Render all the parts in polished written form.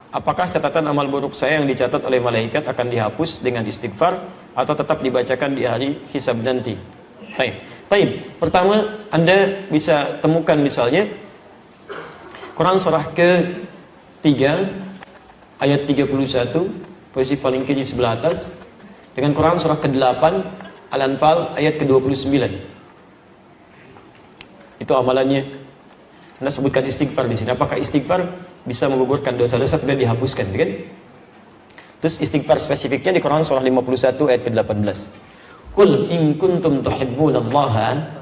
apakah catatan amal buruk saya yang dicatat oleh malaikat akan dihapus dengan istighfar atau tetap dibacakan di hari hisab nanti? Baik. Pertama, Anda bisa temukan misalnya Quran surah ke-3 ayat 31, posisi paling kiri sebelah atas, dengan Quran surah ke-8 Al-Anfal ayat ke-29. Itu amalannya. Anda sebutkan istighfar di sini. Apakah istighfar bisa menggugurkan dosa-dosa dan dihapuskan, kan? Terus istighfar spesifiknya di Quran surah 51 ayat ke-18. Qul in kuntum tuhibbunallaha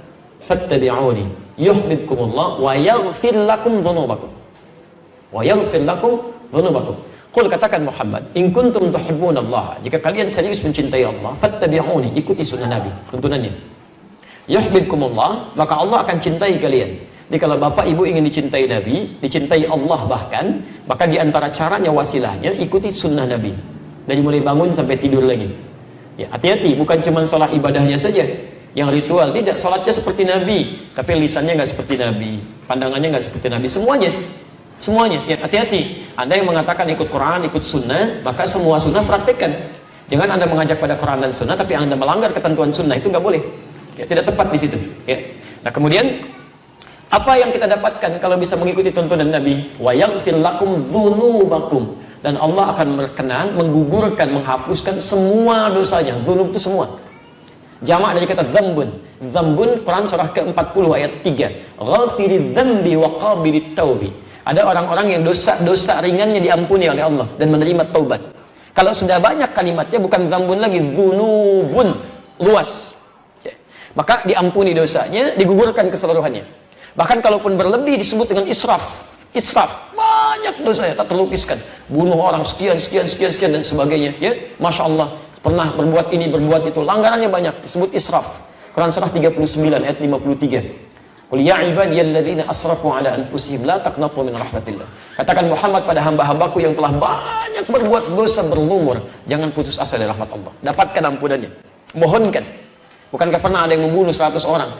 fattabi'uni yuhibbukumullah wa yaghfir lakum dzunubakum. Wa yaghfir lakum dzunubakum. Qul, katakan Muhammad, in kuntum tuhibbunallaha, jika kalian serius mencintai Allah, fattabi'uni, ikuti sunnah Nabi, tuntunannya. Yuhibbukumullah, maka Allah akan cintai kalian. Jadi kalau bapak ibu ingin dicintai Nabi, dicintai Allah bahkan, maka diantara caranya, wasilahnya, ikuti sunnah Nabi. Dari mulai bangun sampai tidur lagi. Ya, hati-hati, bukan cuma salat ibadahnya saja yang ritual, tidak, salatnya seperti Nabi, tapi lisannya nggak seperti Nabi, pandangannya nggak seperti Nabi, semuanya. Ya, hati-hati. Anda yang mengatakan ikut Quran, ikut sunnah, maka semua sunnah praktekkan. Jangan Anda mengajak pada Quran dan sunnah, tapi Anda melanggar ketentuan sunnah, itu nggak boleh. Ya, tidak tepat di situ. Ya. Nah, kemudian apa yang kita dapatkan kalau bisa mengikuti tuntunan Nabi? Wa yaghfir lakum dzunubakum, dan Allah akan berkenan menggugurkan, menghapuskan semua dosanya. Dzunub itu semua. Jamak dari kata dzambun. Dzambun, Quran surah ke-40 ayat 3. Ghafiriz dzambi wa qabilit taubi. Ada orang-orang yang dosa-dosa ringannya diampuni oleh Allah dan menerima taubat. Kalau sudah banyak kalimatnya bukan dzambun lagi, dzunubun, luas. Maka diampuni dosanya, digugurkan keseluruhannya. Bahkan kalaupun berlebih disebut dengan israf. Banyak dosa ya, tak terlukiskan. Bunuh orang sekian dan sebagainya. Ya, Masya Allah, pernah berbuat ini, berbuat itu. Langgarannya banyak, disebut israf. Quran surah 39 ayat 53. Qul ya ibadiyalladzina asrafu ala anfusihim la taqnatu min rahmatillah. Katakan Muhammad pada hamba-hambaku yang telah banyak berbuat dosa berlumur, jangan putus asa dari rahmat Allah. Dapatkan ampunannya. Mohonkan. Bukankah pernah ada yang membunuh 100 orang?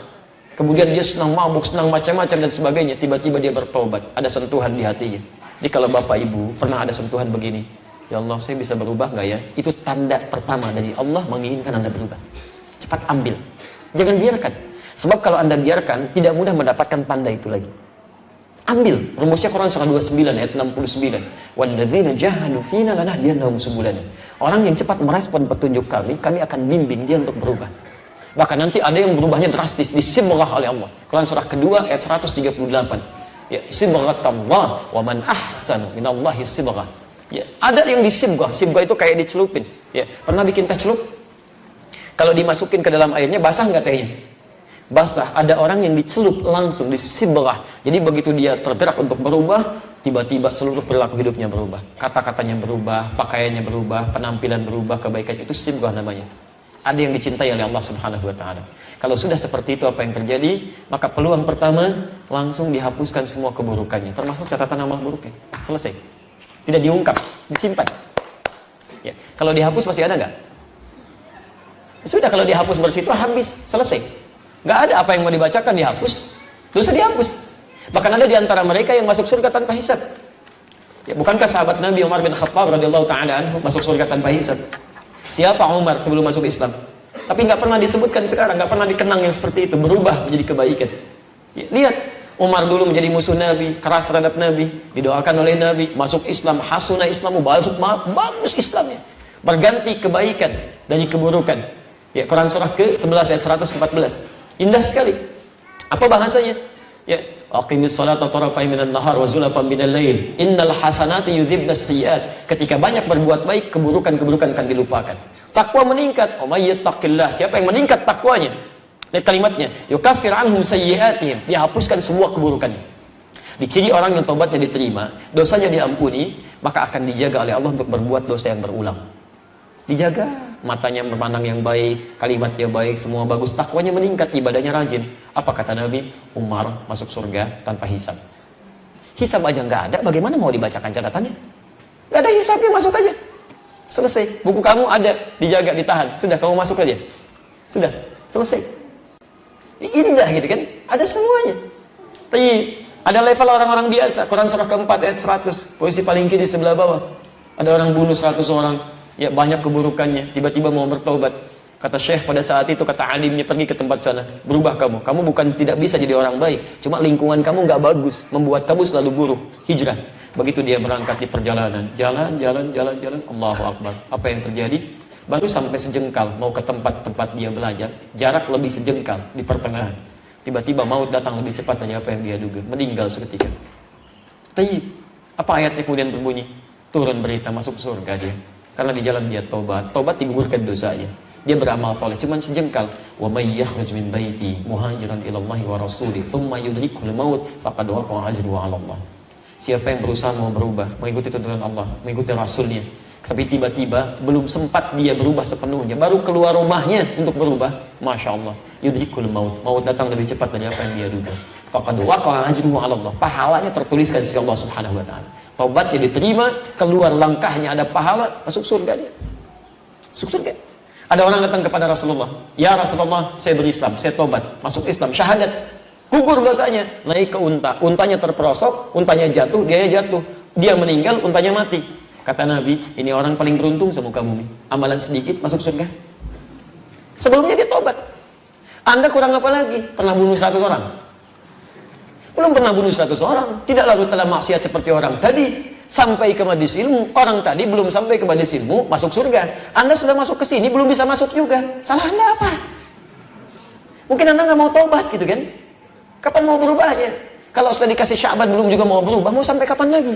Kemudian dia senang mabuk, senang macam-macam dan sebagainya. Tiba-tiba dia bertobat. Ada sentuhan di hatinya. Jadi kalau bapak ibu pernah ada sentuhan begini, ya Allah, saya bisa berubah nggak ya? Itu tanda pertama dari Allah menginginkan Anda berubah. Cepat ambil. Jangan biarkan. Sebab kalau Anda biarkan, tidak mudah mendapatkan tanda itu lagi. Ambil. Rumusnya Quran surah 29 ayat 69. Walladzina jahadu fina lanahdiyannahum subulana. Orang yang cepat merespon petunjuk kami akan bimbing dia untuk berubah. Bahkan nanti ada yang berubahnya drastis, disibghah oleh Allah. Quran surah kedua ayat 138. Ya, sibghatallah wa man ahsanu minallahi sibghah. Ya, ada yang disibghah. Sibghah itu kayak dicelupin. Ya, pernah bikin teh celup? Kalau dimasukin ke dalam airnya basah nggak tehnya? Basah. Ada orang yang dicelup langsung, disibghah. Jadi begitu dia tergerak untuk berubah, tiba-tiba seluruh perilaku hidupnya berubah. Kata-katanya berubah, pakaiannya berubah, penampilan berubah, kebaikan itu sibghah namanya. Ada yang dicintai oleh Allah Subhanahu wa Ta'ala. Kalau sudah seperti itu, apa yang terjadi? Maka peluang pertama, langsung dihapuskan semua keburukannya, termasuk catatan amal buruknya. Selesai. Tidak diungkap, disimpan. Ya. Kalau dihapus masih ada nggak? Sudah, kalau dihapus bersih itu habis, selesai. Nggak ada apa yang mau dibacakan, dihapus, dosa dihapus. Bahkan ada di antara mereka yang masuk surga tanpa hisab. Ya, bukankah sahabat Nabi Umar bin Khattab radhiyallahu ta'ala anhu masuk surga tanpa hisab? Siapa Umar sebelum masuk Islam? Tapi nggak pernah disebutkan sekarang, nggak pernah dikenang yang seperti itu, berubah menjadi kebaikan. Ya, lihat, Umar dulu menjadi musuh Nabi, keras terhadap Nabi, didoakan oleh Nabi, masuk Islam, hasuna Islamu, bagus Islamnya, berganti kebaikan dari keburukan. Ya, Quran surah ke-11 ayat 114. Indah sekali. Apa bahasanya? Ya, aqimis salata tarafai minan nahar wa zulafan minal lail. Innal hasanati yudhibnas sayyi'at. Ketika banyak berbuat baik, keburukan-keburukan akan dilupakan. Takwa meningkat. Oh may yattaqillah. Siapa yang meningkat takwanya? Lihat kalimatnya. Yukaffir anhum sayyi'atihim. Dia hapuskan semua keburukannya. Diciri orang yang taubatnya diterima, dosanya diampuni, maka akan dijaga oleh Allah untuk berbuat dosa yang berulang. Dijaga, matanya memandang yang baik, kalimatnya baik, semua bagus, takwanya meningkat, ibadahnya rajin. Apa kata Nabi? Umar masuk surga tanpa hisab. Hisab aja nggak ada, bagaimana mau dibacakan catatannya? Nggak ada hisabnya, masuk aja. Selesai. Buku kamu ada, dijaga, ditahan. Sudah, kamu masuk aja. Sudah, selesai. Indah gitu kan? Ada semuanya. Tapi Ada level orang-orang biasa. Quran surah keempat ayat 100, posisi paling kiri sebelah bawah. Ada orang bunuh 100 orang, ya banyak keburukannya, tiba-tiba mau bertobat. Kata Syekh pada saat itu, kata alimnya, pergi ke tempat sana, berubah kamu. Kamu bukan tidak bisa jadi orang baik, cuma lingkungan kamu nggak bagus, membuat kamu selalu buruk. Hijrah. Begitu dia berangkat di perjalanan, jalan, Allahu Akbar. Apa yang terjadi? Baru sampai sejengkal mau ke tempat-tempat dia belajar, jarak lebih sejengkal di pertengahan. Tiba-tiba maut datang lebih cepat dari apa yang dia duga, meninggal seketika. Tayyib. Apa ayatnya kemudian berbunyi? Turun berita masuk surga dia. Karena di jalan dia tobat digugurkan dosanya. Dia beramal saleh cuman sejengkal. Wa may yakhruj min baiti muhajiran ila Allah wa rasulih thumma yudrikul maut faqad waqa'a ajruhu 'ala Allah. Siapa yang berusaha mau berubah, mengikuti tuntunan Allah, mengikuti rasulnya, tapi tiba-tiba belum sempat dia berubah sepenuhnya, baru keluar rumahnya untuk berubah, masya Allah, yudrikul maut datang lebih cepat dari apa yang dia duga. Faqad waqa'a ajruhu 'ala Allah. Pahalanya tertuliskan di sisi Allah Subhanahu wa taala. Taubatnya diterima, keluar langkahnya ada pahala, masuk surga dia. Masuk surga. Ada orang datang kepada Rasulullah, ya Rasulullah, saya berislam, saya tobat, masuk Islam, syahadat, gugur dosanya, naik ke unta, untanya terperosok, untanya jatuh, dia meninggal, untanya mati. Kata Nabi, ini orang paling beruntung semuka bumi, amalan sedikit masuk surga. Sebelumnya dia tobat. Anda kurang apa lagi? Pernah bunuh 100 orang? Belum pernah bunuh 100 orang, tidak lalu telah maksiat seperti orang tadi. Sampai ke majelis ilmu, orang tadi belum sampai ke majelis ilmu, masuk surga. Anda sudah masuk ke sini, belum bisa masuk juga. Salah Anda apa? Mungkin Anda nggak mau tobat gitu kan? Kapan mau berubahnya? Kalau sudah dikasih Sya'ban belum juga mau berubah, mau sampai kapan lagi?